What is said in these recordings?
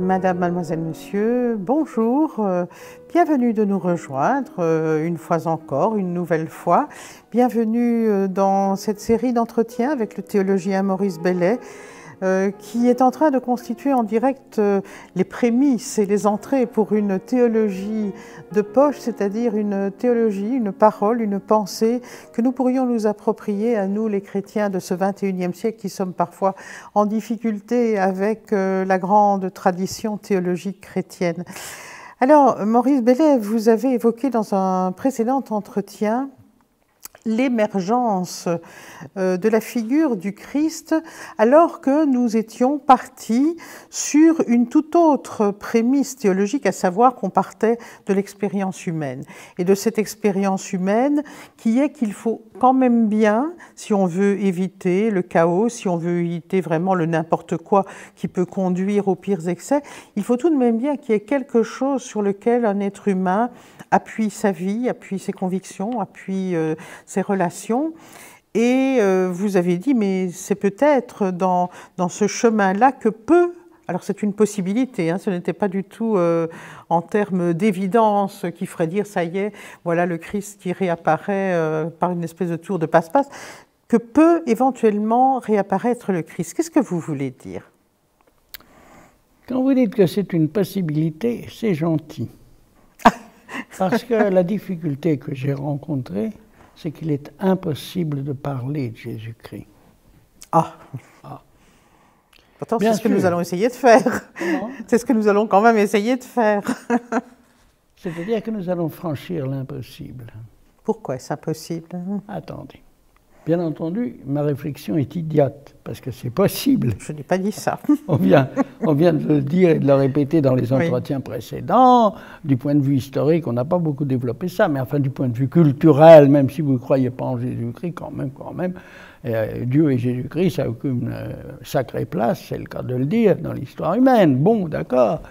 Madame, mademoiselle, monsieur, bonjour, bienvenue de nous rejoindre une fois encore, une nouvelle fois. Bienvenue dans cette série d'entretiens avec le théologien Maurice Bellet, qui est en train de constituer en direct les prémices et les entrées pour une théologie de poche, c'est-à-dire une théologie, une parole, une pensée que nous pourrions nous approprier à nous les chrétiens de ce XXIe siècle qui sommes parfois en difficulté avec la grande tradition théologique chrétienne. Alors, Maurice Bellet, vous avez évoqué dans un précédent entretien l'émergence de la figure du Christ alors que nous étions partis sur une toute autre prémisse théologique, à savoir qu'on partait de l'expérience humaine. Et de cette expérience humaine qui est qu'il faut quand même bien, si on veut éviter le chaos, si on veut éviter vraiment le n'importe quoi qui peut conduire aux pires excès, il faut tout de même bien qu'il y ait quelque chose sur lequel un être humain appuie sa vie, appuie ses convictions, appuie ses relations. Et vous avez dit, mais c'est peut-être dans ce chemin-là que peut, alors c'est une possibilité, hein, ce n'était pas du tout en termes d'évidence qui ferait dire, ça y est, voilà le Christ qui réapparaît par une espèce de tour de passe-passe, que peut éventuellement réapparaître le Christ. Qu'est-ce que vous voulez dire? Quand vous dites que c'est une possibilité, c'est gentil. Parce que la difficulté que j'ai rencontrée, c'est qu'il est impossible de parler de Jésus-Christ. Ah. Pourtant, c'est ce que nous allons essayer de faire. C'est ce que nous allons quand même essayer de faire. C'est-à-dire que nous allons franchir l'impossible. Pourquoi est-ce impossible? Attendez. Bien entendu, ma réflexion est idiote, parce que c'est possible. Je n'ai pas dit ça. On vient de le dire et de le répéter dans les entretiens précédents. Du point de vue historique, on n'a pas beaucoup développé ça, mais enfin du point de vue culturel, même si vous ne croyez pas en Jésus-Christ, quand même, Dieu et Jésus-Christ, ça occupe une sacrée place, c'est le cas de le dire, dans l'histoire humaine. Bon, d'accord.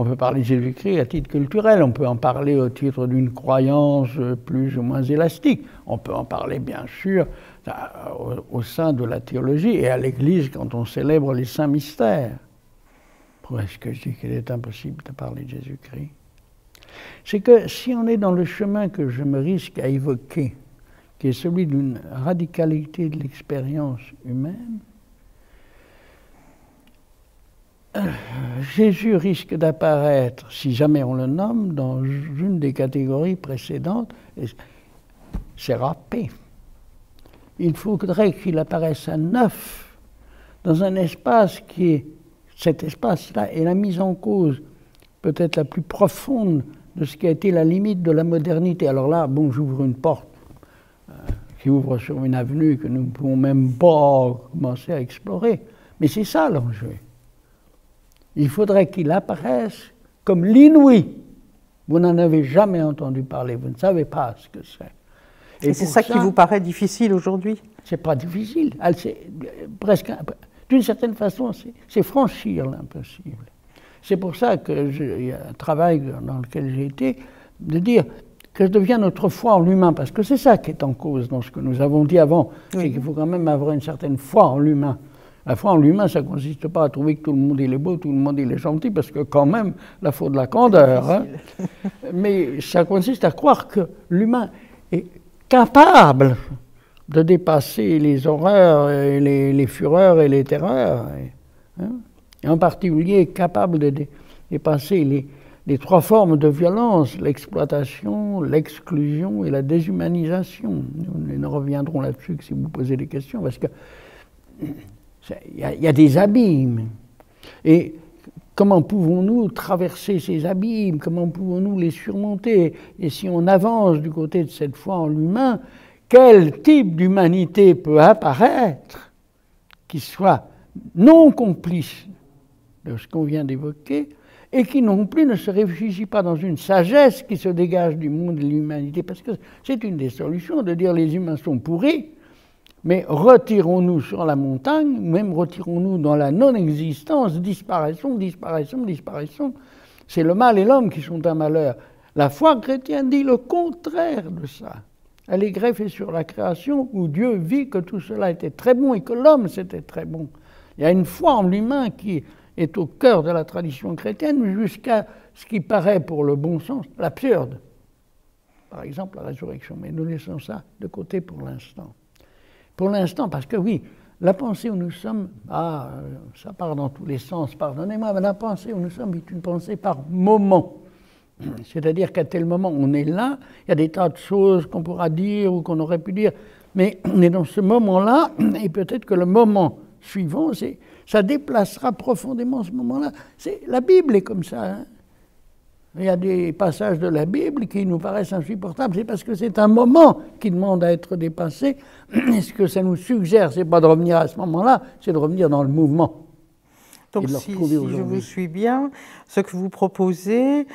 On peut parler de Jésus-Christ à titre culturel, on peut en parler au titre d'une croyance plus ou moins élastique. On peut en parler, bien sûr, au sein de la théologie et à l'Église quand on célèbre les saints mystères. Pourquoi est-ce que je dis qu'il est impossible de parler de Jésus-Christ? C'est que si on est dans le chemin que je me risque à évoquer, qui est celui d'une radicalité de l'expérience humaine, Jésus risque d'apparaître, si jamais on le nomme, dans une des catégories précédentes, c'est râpé. Il faudrait qu'il apparaisse à neuf, dans un espace qui est, cet espace-là est la mise en cause peut-être la plus profonde de ce qui a été la limite de la modernité. Alors là, bon, j'ouvre une porte qui ouvre sur une avenue que nous ne pouvons même pas commencer à explorer, mais c'est ça l'enjeu. Il faudrait qu'il apparaisse comme l'inouï. Vous n'en avez jamais entendu parler, vous ne savez pas ce que c'est. Et c'est ça qui vous paraît difficile aujourd'hui? C'est pas difficile. Presque, d'une certaine façon, c'est franchir l'impossible. C'est pour ça qu'il y a un travail dans lequel j'ai été, de dire que je deviens notre foi en l'humain, parce que c'est ça qui est en cause dans ce que nous avons dit avant, oui. C'est qu'il faut quand même avoir une certaine foi en l'humain. La foi en l'humain, ça ne consiste pas à trouver que tout le monde il est beau, tout le monde il est gentil, parce que quand même, là, il faut de la candeur. Hein. Mais ça consiste à croire que l'humain est capable de dépasser les horreurs, et les fureurs et les terreurs. Hein. Et en particulier, capable de dépasser les trois formes de violence, l'exploitation, l'exclusion et la déshumanisation. Nous reviendrons là-dessus si vous posez des questions, parce que il y a des abîmes. Et comment pouvons-nous traverser ces abîmes? Comment pouvons-nous les surmonter? Et si on avance du côté de cette foi en l'humain, quel type d'humanité peut apparaître qui soit non complice de ce qu'on vient d'évoquer et qui non plus ne se réfugie pas dans une sagesse qui se dégage du monde de l'humanité? Parce que c'est une des solutions de dire les humains sont pourris. Mais retirons-nous sur la montagne, même retirons-nous dans la non-existence, disparaissons. C'est le mal et l'homme qui sont un malheur. La foi chrétienne dit le contraire de ça. Elle est greffée sur la création où Dieu vit que tout cela était très bon et que l'homme c'était très bon. Il y a une foi en l'humain qui est au cœur de la tradition chrétienne jusqu'à ce qui paraît pour le bon sens l'absurde. Par exemple, la résurrection. Mais nous laissons ça de côté pour l'instant. Pour l'instant, parce que oui, la pensée où nous sommes, ça part dans tous les sens, pardonnez-moi, mais la pensée où nous sommes est une pensée par moment. C'est-à-dire qu'à tel moment on est là, il y a des tas de choses qu'on pourra dire ou qu'on aurait pu dire, mais on est dans ce moment-là, et peut-être que le moment suivant, ça déplacera profondément ce moment-là. La Bible est comme ça. Hein. Il y a des passages de la Bible qui nous paraissent insupportables, c'est parce que c'est un moment qui demande à être dépassé. Et ce que ça nous suggère, c'est pas de revenir à ce moment-là, c'est de revenir dans le mouvement. Donc si je vous suis bien, ce que vous proposez,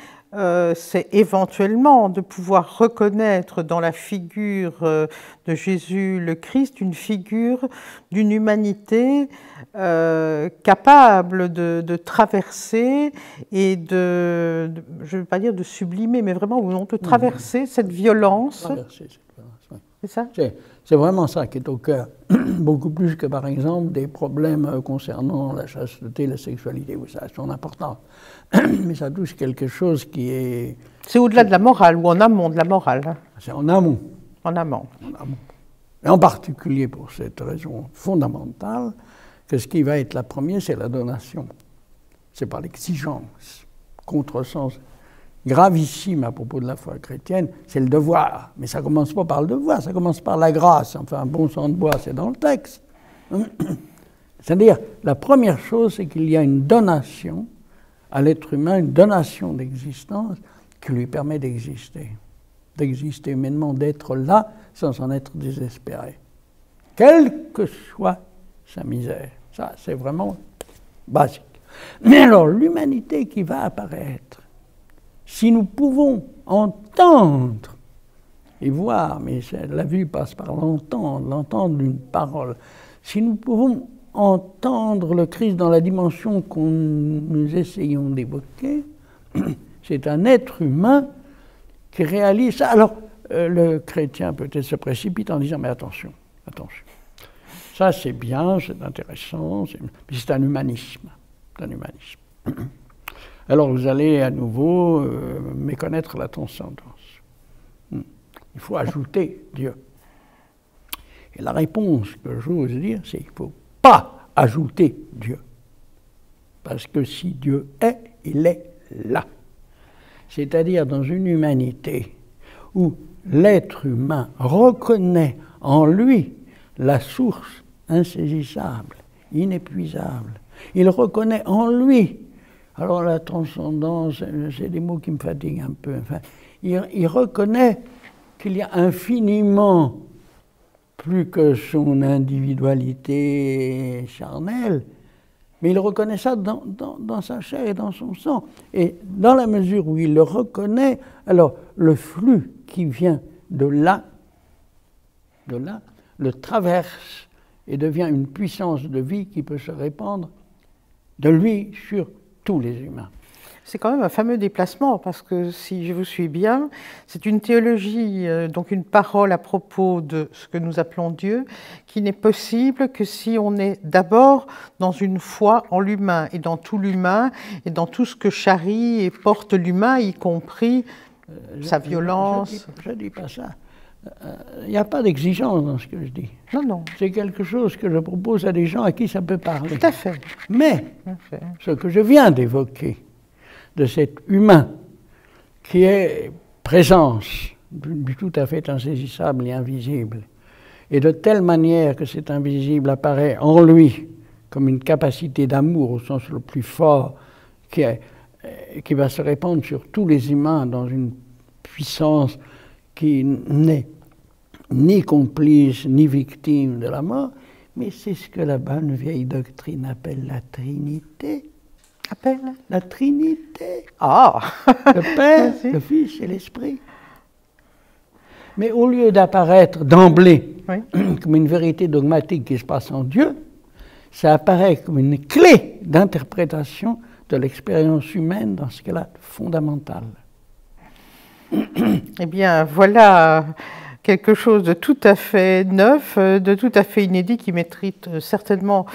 c'est éventuellement de pouvoir reconnaître dans la figure de Jésus le Christ une figure d'une humanité capable de traverser et je ne veux pas dire de sublimer, mais vraiment de traverser cette violence. C'est ça ? C'est vraiment ça qui est au cœur, beaucoup plus que par exemple des problèmes concernant la chasteté, la sexualité, oui, ça sont importants. Mais ça touche quelque chose qui est... C'est au-delà de la morale, ou en amont de la morale. C'est en amont. En amont. Et en particulier pour cette raison fondamentale, que ce qui va être la première, c'est la donation. C'est pas l'exigence, contresens gravissime à propos de la foi chrétienne, c'est le devoir. Mais ça ne commence pas par le devoir, ça commence par la grâce. Enfin, un bon sang de bois, c'est dans le texte. C'est-à-dire, la première chose, c'est qu'il y a une donation à l'être humain, une donation d'existence qui lui permet d'exister humainement, d'être là sans en être désespéré. Quelle que soit sa misère. Ça, c'est vraiment basique. Mais alors, l'humanité qui va apparaître, si nous pouvons entendre et voir, mais la vue passe par l'entendre d'une parole, si nous pouvons entendre le Christ dans la dimension que nous essayons d'évoquer, c'est un être humain qui réalise ça. Alors, le chrétien peut-être se précipite en disant, mais attention, ça c'est bien, c'est intéressant, mais c'est un humanisme. Alors vous allez à nouveau méconnaître la transcendance. Il faut ajouter Dieu. Et la réponse que j'ose dire, c'est qu'il ne faut pas ajouter Dieu. Parce que si Dieu est, il est là. C'est-à-dire dans une humanité où l'être humain reconnaît en lui la source insaisissable, inépuisable. Il reconnaît en lui. Alors la transcendance, c'est des mots qui me fatiguent un peu. Enfin, il reconnaît qu'il y a infiniment plus que son individualité charnelle, mais il reconnaît ça dans sa chair et dans son sang. Et dans la mesure où il le reconnaît, alors le flux qui vient de là, le traverse et devient une puissance de vie qui peut se répandre de lui sur tous les humains. C'est quand même un fameux déplacement, parce que si je vous suis bien, c'est une théologie, donc une parole à propos de ce que nous appelons Dieu, qui n'est possible que si on est d'abord dans une foi en l'humain, et dans tout l'humain, et dans tout ce que charrie et porte l'humain, y compris sa violence. Je ne dis pas ça. Il n'y a pas d'exigence dans ce que je dis. Non. C'est quelque chose que je propose à des gens à qui ça peut parler. Tout à fait. Mais ce que je viens d'évoquer, de cet humain qui est présence tout à fait insaisissable et invisible, et de telle manière que cet invisible apparaît en lui comme une capacité d'amour au sens le plus fort qui va se répandre sur tous les humains dans une puissance qui n'est ni complice ni victime de la mort, mais c'est ce que la bonne vieille doctrine appelle la Trinité. La Trinité. Le Père, le Fils et l'Esprit. Mais au lieu d'apparaître d'emblée comme une vérité dogmatique qui se passe en Dieu, ça apparaît comme une clé d'interprétation de l'expérience humaine dans ce qu'elle a de fondamental. Eh bien, voilà quelque chose de tout à fait neuf, de tout à fait inédit, qui mérite certainement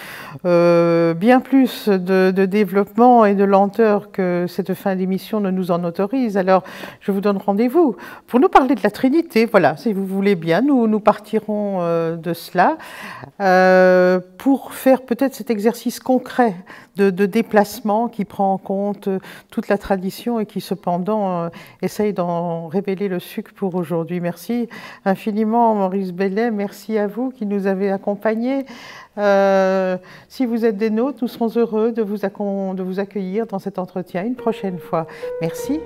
bien plus de développement et de lenteur que cette fin d'émission ne nous en autorise. Alors, je vous donne rendez-vous pour nous parler de la Trinité. Voilà, si vous voulez bien, nous partirons de cela pour faire peut-être cet exercice concret de déplacement qui prend en compte toute la tradition et qui cependant essaye d'en révéler le sucre pour aujourd'hui. Merci infiniment Maurice Bellet, merci à vous qui nous avez accompagnés. Si vous êtes des nôtres, nous serons heureux de vous accueillir dans cet entretien une prochaine fois. Merci.